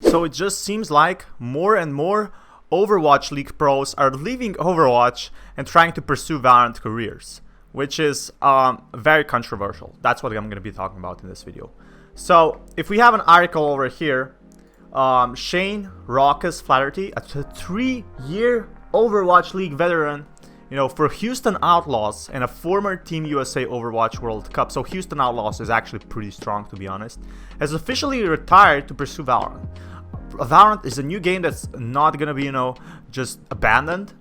So it just seems like more and more Overwatch League pros are leaving Overwatch and trying to pursue Valorant careers, which is very controversial. That's what I'm going to be talking about in this video. So if we have an article over here, Shane Rawkus Flaherty, a 3-year Overwatch League veteran, for Houston Outlaws and a former Team USA Overwatch World Cup. So Houston Outlaws is actually pretty strong, to be honest. Has officially retired to pursue Valorant. Valorant is a new game that's not gonna be, just abandoned.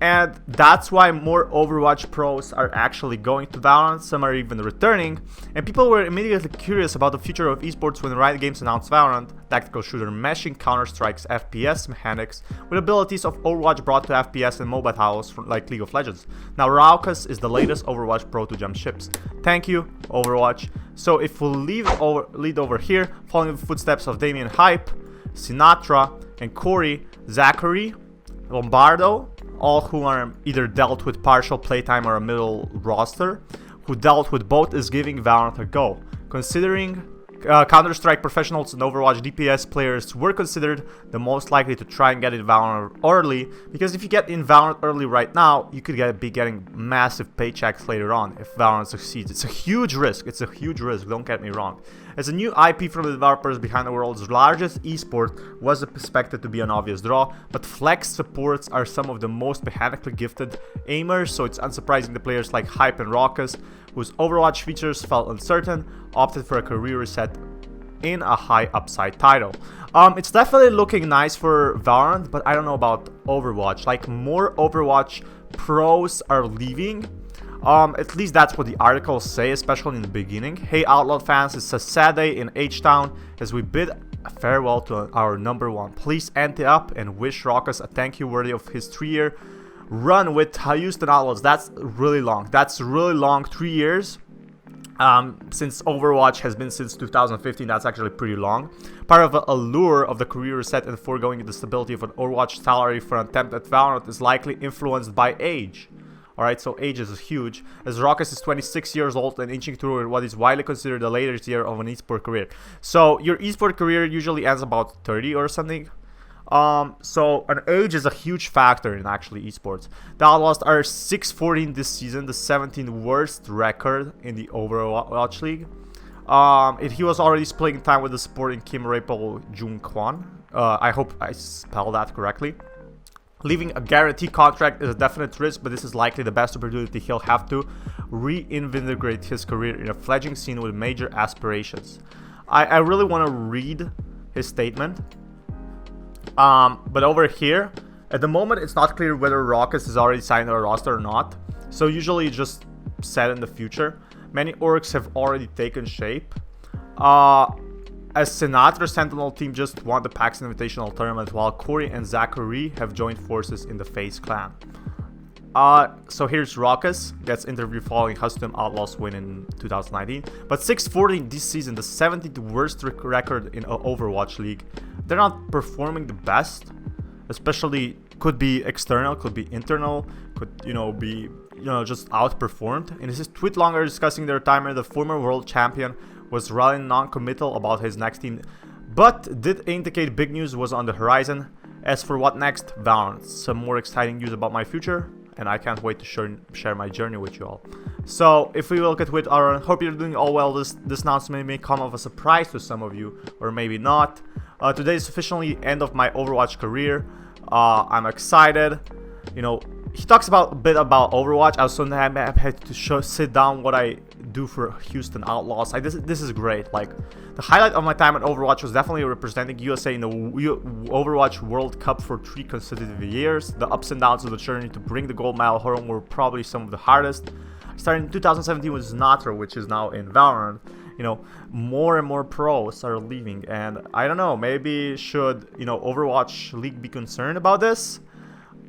And that's why more Overwatch pros are actually going to Valorant. Some are even returning. And people were immediately curious about the future of esports when Riot Games announced Valorant, tactical shooter meshing Counter-Strike's FPS mechanics with abilities of Overwatch brought to FPS and mobile titles like League of Legends. Now Rawkus is the latest Overwatch pro to jump ships. Thank you, Overwatch. So if we lead over here, following the footsteps of Damien Hype, Sinatra, and Corey, Zachary, Lombardo, all who are either dealt with partial playtime or a middle roster, who dealt with both, is giving Valorant a go. Considering Counter-Strike professionals and Overwatch DPS players were considered the most likely to try and get in Valorant early, because if you get in Valorant early right now, you could be getting massive paychecks later on if Valorant succeeds. It's a huge risk, don't get me wrong. As a new IP from the developers behind the world's largest esport was expected to be an obvious draw, but Flex supports are some of the most mechanically gifted aimers, so it's unsurprising the players like Hype and Rawkus, whose Overwatch features felt uncertain, opted for a career reset in a high upside title. It's definitely looking nice for Valorant, but I don't know about Overwatch. Like, more Overwatch pros are leaving. At least that's what the articles say, especially in the beginning. Hey Outlaw fans, it's a sad day in H-Town as we bid farewell to our number one. Please ante up and wish Rawkus a thank you worthy of his 3-year run with Houston Outlaws. That's really long. 3 years. Since Overwatch has been since 2015, that's actually pretty long. Part of the allure of the career reset and foregoing the stability of an Overwatch salary for an attempt at Valorant is likely influenced by age. Alright, so age is huge, as Rawkus is 26 years old and inching through what is widely considered the latest year of an esport career. So your esport career usually ends about 30 or something. So an age is a huge factor in actually esports. The Outlaws are 6-14 this season, the 17th worst record in the Overwatch League. He was already splitting time with the supporting Kim Rapel Jung Kwan. I hope I spelled that correctly. Leaving a guaranteed contract is a definite risk, but this is likely the best opportunity he'll have to reinvigorate his career in a fledgling scene with major aspirations. I really want to read his statement. But over here, at the moment, it's not clear whether Rawkus is already signed to a roster or not. So usually it's just said in the future. Many orgs have already taken shape. As Sinatra Sentinel team just won the PAX Invitational Tournament, while Corey and Zachary have joined forces in the FaZe clan. So here's Rawkus, gets interviewed following Houston Outlaws win in 2019. But 6-14 this season, the 17th worst record in Overwatch League. They're not performing the best, especially could be external, could be internal, could be just outperformed. In his tweet longer discussing their retirement, the former world champion was rather non-committal about his next team, but did indicate big news was on the horizon. As for what next, Valorant. Some more exciting news about my future, and I can't wait to share my journey with you all. So if we look at I hope you're doing all well. This announcement may come of a surprise to some of you, or maybe not. Today is officially end of my Overwatch career. I'm excited. He talks a bit about Overwatch. I also had to sit down what I do for Houston Outlaws. This is great. Like, the highlight of my time at Overwatch was definitely representing USA in the Overwatch World Cup for 3 consecutive years. The ups and downs of the journey to bring the gold medal home were probably some of the hardest. Starting in 2017 with Sinatra, which is now in Valorant. More and more pros are leaving, and I don't know, maybe should Overwatch League be concerned about this?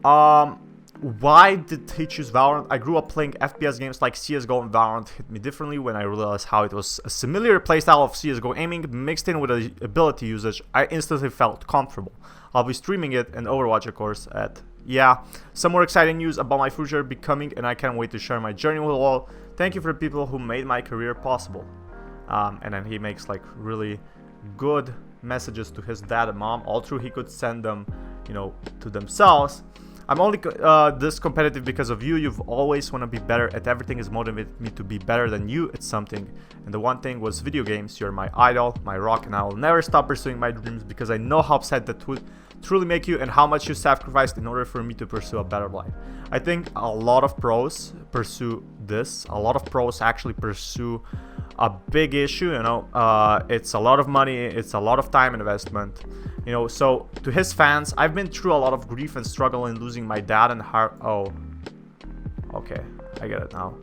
Why did he choose Valorant? I grew up playing FPS games like CSGO, and Valorant hit me differently when I realized how it was a similar playstyle of CSGO aiming mixed in with the ability usage. I instantly felt comfortable. I'll be streaming it and Overwatch, of course, some more exciting news about my future becoming, and I can't wait to share my journey with you all. Thank you for the people who made my career possible. And then he makes like really good messages to his dad and mom, although he could send them, you know, to themselves. I'm only this competitive because of you. You've always want to be better at everything. Has motivated me to be better than you at something. And the one thing was video games. You're my idol, my rock, and I will never stop pursuing my dreams because I know how upset that would truly make you and how much you sacrificed in order for me to pursue a better life. I think a lot of pros pursue this. A lot of pros actually pursue a big issue, you know. It's a lot of money, it's a lot of time investment, you know. So to his fans, I've been through a lot of grief and struggle in losing my dad and heart. Oh, okay, I get it now.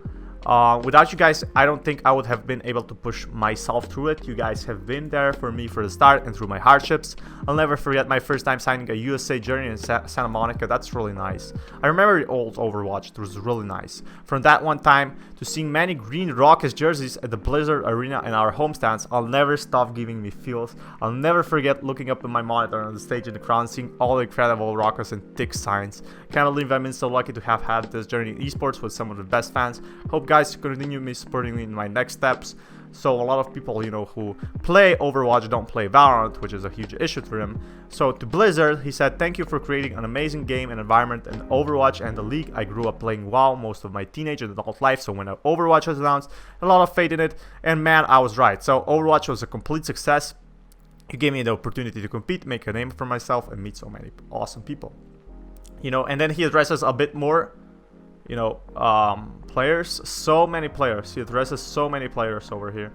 Without you guys, I don't think I would have been able to push myself through it. You guys have been there for me for the start and through my hardships. I'll never forget my first time signing a USA journey in Santa Monica. That's really nice. I remember the old Overwatch. It was really nice. From that one time to seeing many green Rawkus jerseys at the Blizzard Arena in our home stands, I'll never stop giving me feels. I'll never forget looking up at my monitor on the stage in the crowd, seeing all the incredible Rawkus and thick signs. Can't believe I've been so lucky to have had this journey in esports with some of the best fans. Hope guys continue me supporting me in my next steps. So a lot of people, you know, who play Overwatch don't play Valorant, which is a huge issue for him. So to Blizzard, he said, thank you for creating an amazing game and environment in Overwatch and the league. I grew up playing WoW most of my teenage and adult life, so when Overwatch was announced, a lot of faith in it, and man, I was right. So Overwatch was a complete success. He gave me the opportunity to compete, make a name for myself, and meet so many awesome people. You know, and then he addresses a bit more, you know, players, so many players. He addresses so many players over here.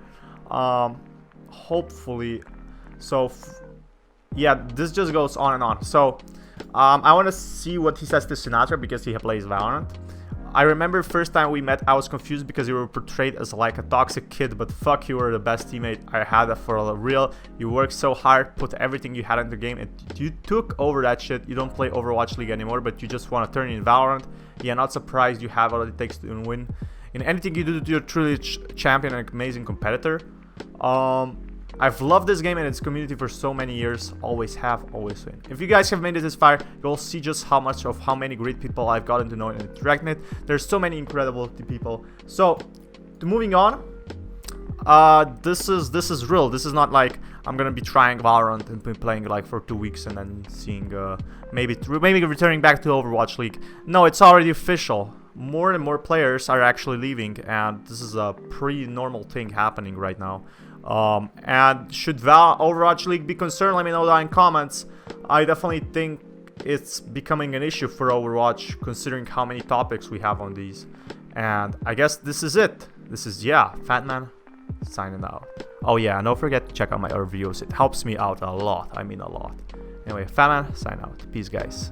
Hopefully, so yeah, this just goes on and on. So I want to see what he says to Sinatra because he plays Valorant. I remember first time we met, I was confused because you were portrayed as like a toxic kid, but fuck, you were the best teammate I had for real. You worked so hard, put everything you had in the game, and you took over that shit. You don't play Overwatch League anymore, but you just want to turn in Valorant. Yeah, not surprised you have what it takes to win. In anything you do, you're truly champion and amazing competitor. I've loved this game and its community for so many years. Always have, always win. If you guys have made it this far, you'll see just how many great people I've gotten to know and interact with. There's so many incredible people. So, moving on. This is real. This is not like I'm gonna be trying Valorant and be playing like for 2 weeks and then seeing maybe returning back to Overwatch League. No, it's already official. More and more players are actually leaving, and this is a pretty normal thing happening right now. And should Overwatch League be concerned? Let me know down in comments. I definitely think it's becoming an issue for Overwatch, considering how many topics we have on these. And I guess this is it. This is, yeah, Fatman signing out. Oh yeah, and don't forget to check out my other videos. It helps me out a lot. I mean a lot. Anyway, Fatman, sign out. Peace, guys.